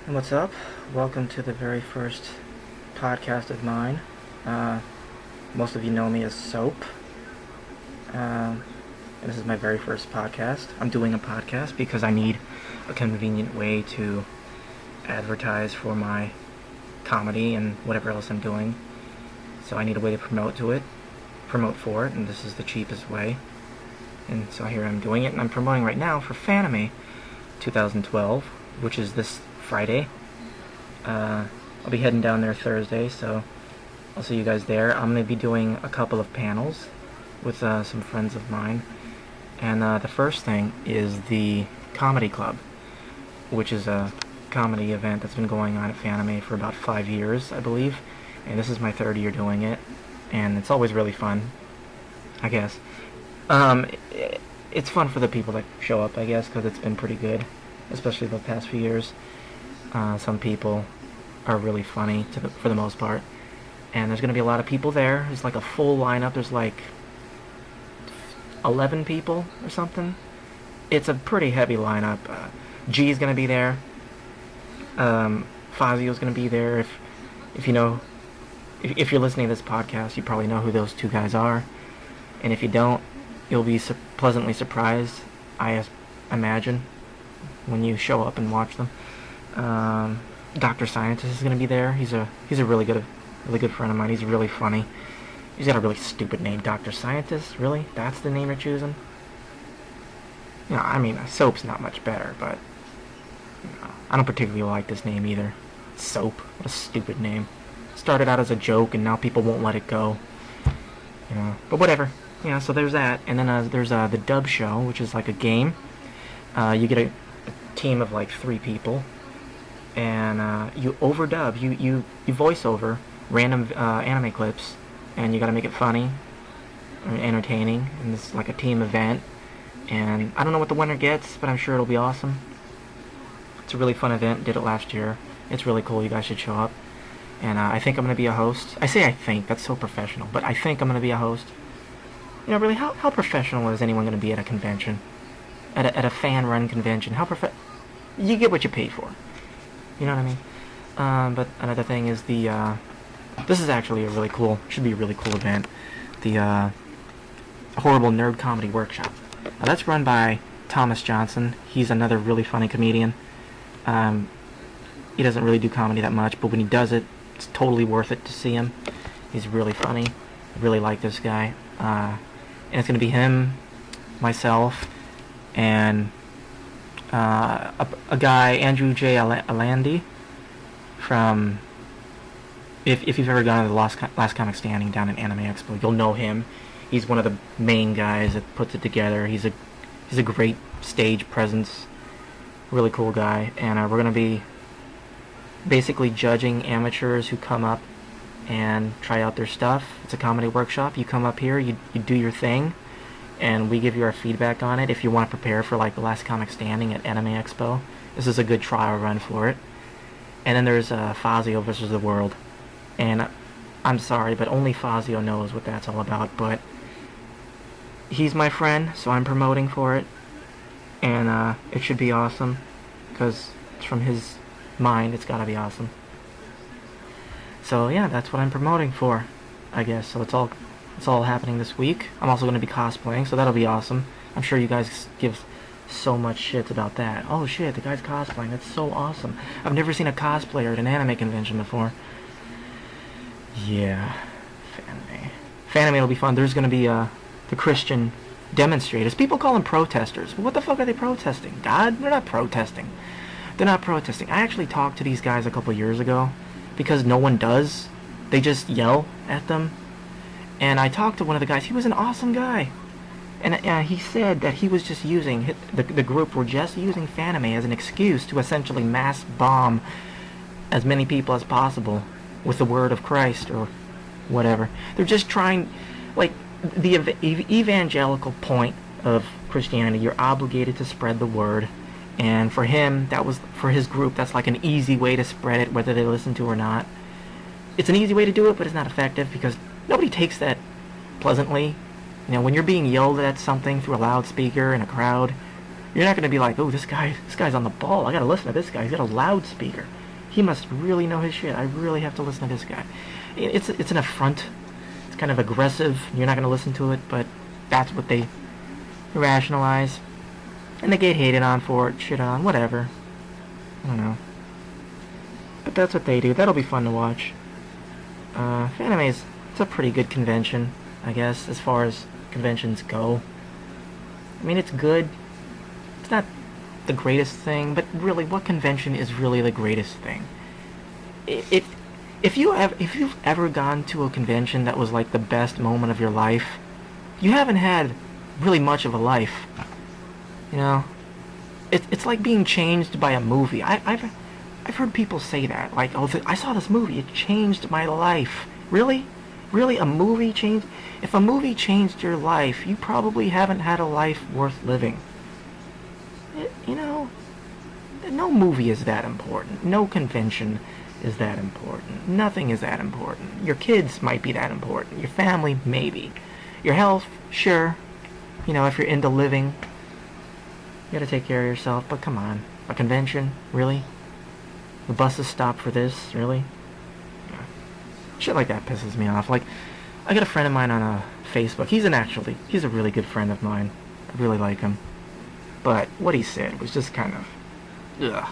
And what's up? Welcome to the very first podcast of mine. Most of you know me as Soap. And this is my very first podcast. I'm doing a podcast because I need a convenient way to advertise for my comedy and whatever else I'm doing. So I need a way to promote for it, and this is the cheapest way. And so here I'm doing it, and I'm promoting right now for Fanime 2012, which is this Friday. I'll be heading down there Thursday, so I'll see you guys there. I'm going to be doing a couple of panels with some friends of mine. And the first thing is the Comedy Club, which is a comedy event that's been going on at Fanime for about 5 years, I believe. And this is my third year doing it, and it's always really fun, I guess. It's fun for the people that show up, I guess, because it's been pretty good, especially the past few years. Some people are really funny for the most part, and there's going to be a lot of people there. There's like a full lineup. There's like 11 people or something. It's a pretty heavy lineup. G's going to be there. Fazio's going to be there. If you know, if you're listening to this podcast, you probably know who those two guys are, and if you don't, you'll be pleasantly surprised, I imagine, when you show up and watch them. Dr. Scientist is going to be there. He's a really good friend of mine. He's really funny. He's got a really stupid name, Dr. Scientist. Really? That's the name you're choosing? You know, I mean, Soap's not much better, but I don't particularly like this name either. Soap. What a stupid name. Started out as a joke, and now people won't let it go. You know, but whatever. Yeah, so there's that, and then there's the dub show, which is like a game. You get a team of like 3 people, and you overdub, you voice over random anime clips, and you gotta make it funny or entertaining, and it's like a team event. And I don't know what the winner gets, but I'm sure it'll be awesome. It's a really fun event. Did it last year. It's really cool. You guys should show up. And I think I'm gonna be a host. I say I think, that's so professional, but I think I'm gonna be a host. You know, really, how professional is anyone going to be at a convention? At a fan-run convention? You get what you pay for. You know what I mean? But another thing is this is actually should be a really cool event. The Horrible Nerd Comedy Workshop. Now, that's run by Thomas Johnson. He's another really funny comedian. He doesn't really do comedy that much, but when he does it, it's totally worth it to see him. He's really funny. I really like this guy. And it's going to be him, myself, and a guy, Andrew J. Alandi, from, if you've ever gone to the Last Comic Standing down at Anime Expo, you'll know him. He's one of the main guys that puts it together. He's a great stage presence, really cool guy, and we're going to be basically judging amateurs who come up and try out their stuff. It's a comedy workshop. You come up here, you do your thing, and we give you our feedback on it. If you want to prepare for like the Last Comic Standing at Anime Expo, this is a good trial run for it. And then there's Fazio versus the World, and I'm sorry, but only Fazio knows what that's all about. But he's my friend, so I'm promoting for it, and it should be awesome because it's from his mind. It's gotta be awesome. So yeah, that's what I'm promoting for, I guess. So it's all happening this week. I'm also going to be cosplaying, so that'll be awesome. I'm sure you guys give so much shit about that. Oh shit, the guy's cosplaying. That's so awesome. I've never seen a cosplayer at an anime convention before. Yeah, Fanime will be fun. There's going to be the Christian demonstrators. People call them protesters. What the fuck are they protesting? God? They're not protesting. They're not protesting. I actually talked to these guys a couple years ago, because no one does. They just yell at them. And I talked to one of the guys. He was an awesome guy. And he said that he was just using, the group were just using Fanime as an excuse to essentially mass bomb as many people as possible with the word of Christ or whatever. They're just trying, like, the evangelical point of Christianity. You're obligated to spread the word. And for him, for his group, that's like an easy way to spread it, whether they listen to it or not. It's an easy way to do it, but it's not effective because nobody takes that pleasantly. You know, when you're being yelled at something through a loudspeaker in a crowd, You're not going to be like, oh, this guy's on the ball. I got to listen to this guy. He's got a loudspeaker. He must really know his shit. I really have to listen to this guy. It's an affront. It's kind of aggressive. You're not going to listen to it, but that's what they rationalize. And they get hated on for it, shit on, whatever. I don't know. But that's what they do. That'll be fun to watch. Fanime it's a pretty good convention, I guess, as far as conventions go. I mean, it's good. It's not the greatest thing, but really, what convention is really the greatest thing? If you've ever gone to a convention that was like the best moment of your life, you haven't had really much of a life. You know, it's like being changed by a movie. I've heard people say that, like, oh, I saw this movie, it changed my life. Really? Really, a movie changed? If a movie changed your life, you probably haven't had a life worth living. You know, no movie is that important. No convention is that important. Nothing is that important. Your kids might be that important. Your family, maybe. Your health, sure. You know, if you're into living, you gotta take care of yourself, but come on. A convention? Really? The buses stop for this? Really? Shit like that pisses me off. Like, I got a friend of mine on Facebook. He's a really good friend of mine. I really like him. But what he said was just kind of, ugh.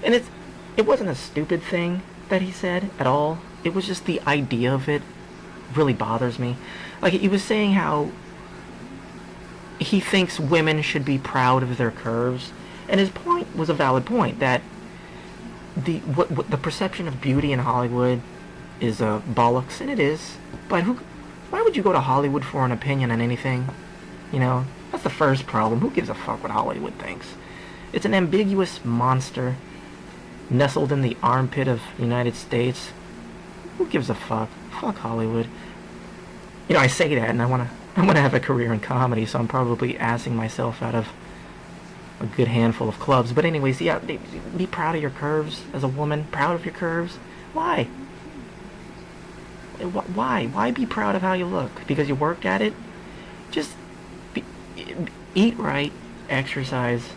And it wasn't a stupid thing that he said at all. It was just the idea of it really bothers me. Like, he was saying how he thinks women should be proud of their curves, and his point was a valid point, that the perception of beauty in Hollywood is bollocks, and it is. But why would you go to Hollywood for an opinion on anything? You know, that's the first problem. Who gives a fuck what Hollywood thinks? It's an ambiguous monster nestled in the armpit of the United States. Who gives a fuck? Fuck Hollywood. You know, I say that, and I wanna have a career in comedy, so I'm probably assing myself out of a good handful of clubs. But anyways, yeah, be proud of your curves as a woman. Proud of your curves. Why? Why be proud of how you look? Because you worked at it? Just eat right, exercise,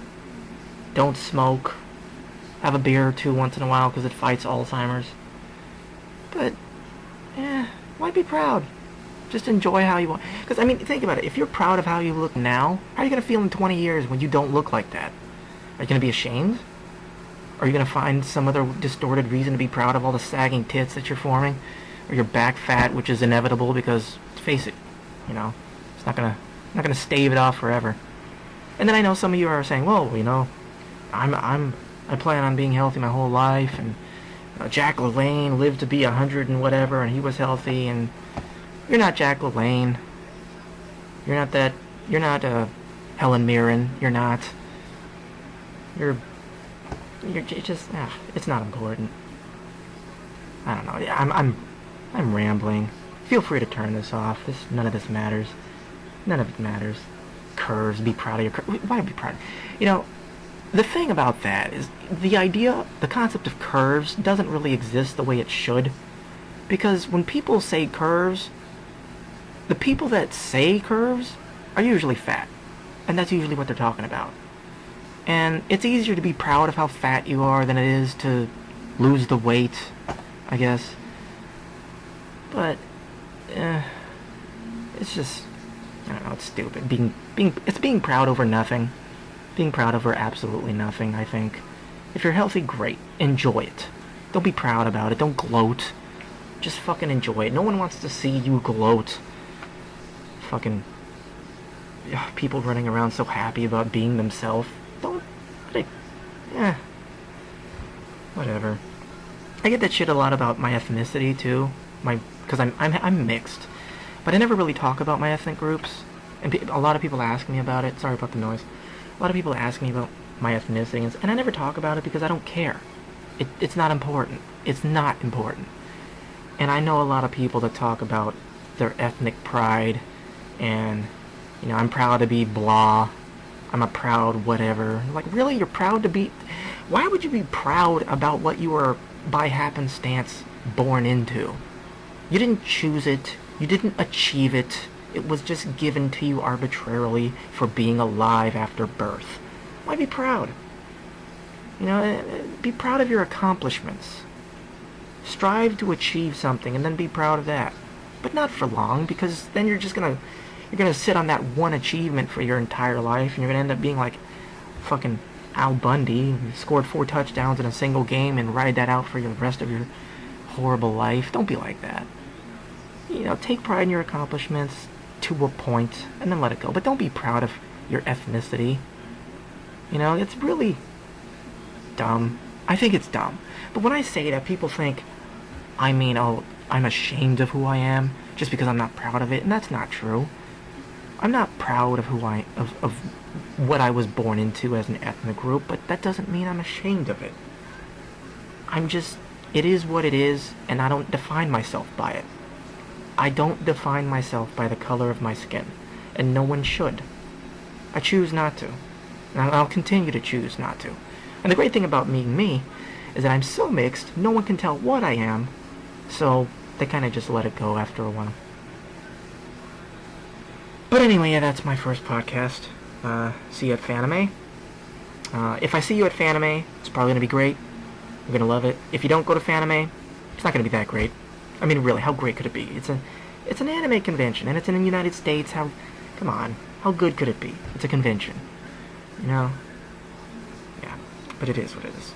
don't smoke, have a beer or two once in a while because it fights Alzheimer's. But, why be proud? Just enjoy how you want. Because, I mean, think about it. If you're proud of how you look now, how are you going to feel in 20 years when you don't look like that? Are you going to be ashamed? Are you going to find some other distorted reason to be proud of all the sagging tits that you're forming? Or your back fat, which is inevitable because, face it, you know, it's not gonna stave it off forever. And then I know some of you are saying, well, you know, I plan on being healthy my whole life, and Jack LaLanne lived to be 100 and whatever, and he was healthy, and you're not Jack LaLanne. You're not Helen Mirren. You're not. You're just, it's not important. I don't know. I'm rambling. Feel free to turn this off. None of this matters. None of it matters. Curves. Be proud of your curves. Why be proud? You know, the thing about that is the concept of curves doesn't really exist the way it should. Because when people say curves, the people that say curves are usually fat. And that's usually what they're talking about. And it's easier to be proud of how fat you are than it is to lose the weight, I guess. But, it's just, I don't know, it's stupid. It's being proud over nothing. Being proud over absolutely nothing, I think. If you're healthy, great. Enjoy it. Don't be proud about it. Don't gloat. Just fucking enjoy it. No one wants to see you gloat. Fucking people running around so happy about being themselves. Whatever. I get that shit a lot about my ethnicity too. Because I'm mixed, but I never really talk about my ethnic groups, and a lot of people ask me about it. Sorry about the noise. A lot of people ask me about my ethnicity, and I never talk about it because I don't care. It's not important. It's not important. And I know a lot of people that talk about their ethnic pride, and you know, I'm proud to be blah. I'm a proud whatever. Like, really, you're proud to be? Why would you be proud about what you were by happenstance born into? You didn't choose it. You didn't achieve it. It was just given to you arbitrarily for being alive after birth. Why be proud? You know, be proud of your accomplishments. Strive to achieve something and then be proud of that. But not for long, because then you're gonna sit on that one achievement for your entire life, and you're gonna end up being like fucking Al Bundy, who scored 4 touchdowns in a single game, and ride that out for the rest of your horrible life. Don't be like that. You know, take pride in your accomplishments to a point, and then let it go. But don't be proud of your ethnicity. You know, it's really dumb. I think it's dumb. But when I say that, people think I mean, oh, I'm ashamed of who I am just because I'm not proud of it, and that's not true. I'm not proud of of what I was born into as an ethnic group, but that doesn't mean I'm ashamed of it. It is what it is, and I don't define myself by it. I don't define myself by the color of my skin, and no one should. I choose not to, and I'll continue to choose not to. And the great thing about being me is that I'm so mixed, no one can tell what I am, so they kind of just let it go after a while. But anyway, yeah, that's my first podcast. See you at Fanime. If I see you at Fanime, it's probably going to be great. You're going to love it. If you don't go to Fanime, it's not going to be that great. I mean, really, how great could it be? It's an anime convention, and it's in the United States. Come on, how good could it be? It's a convention. You know? Yeah, but it is what it is.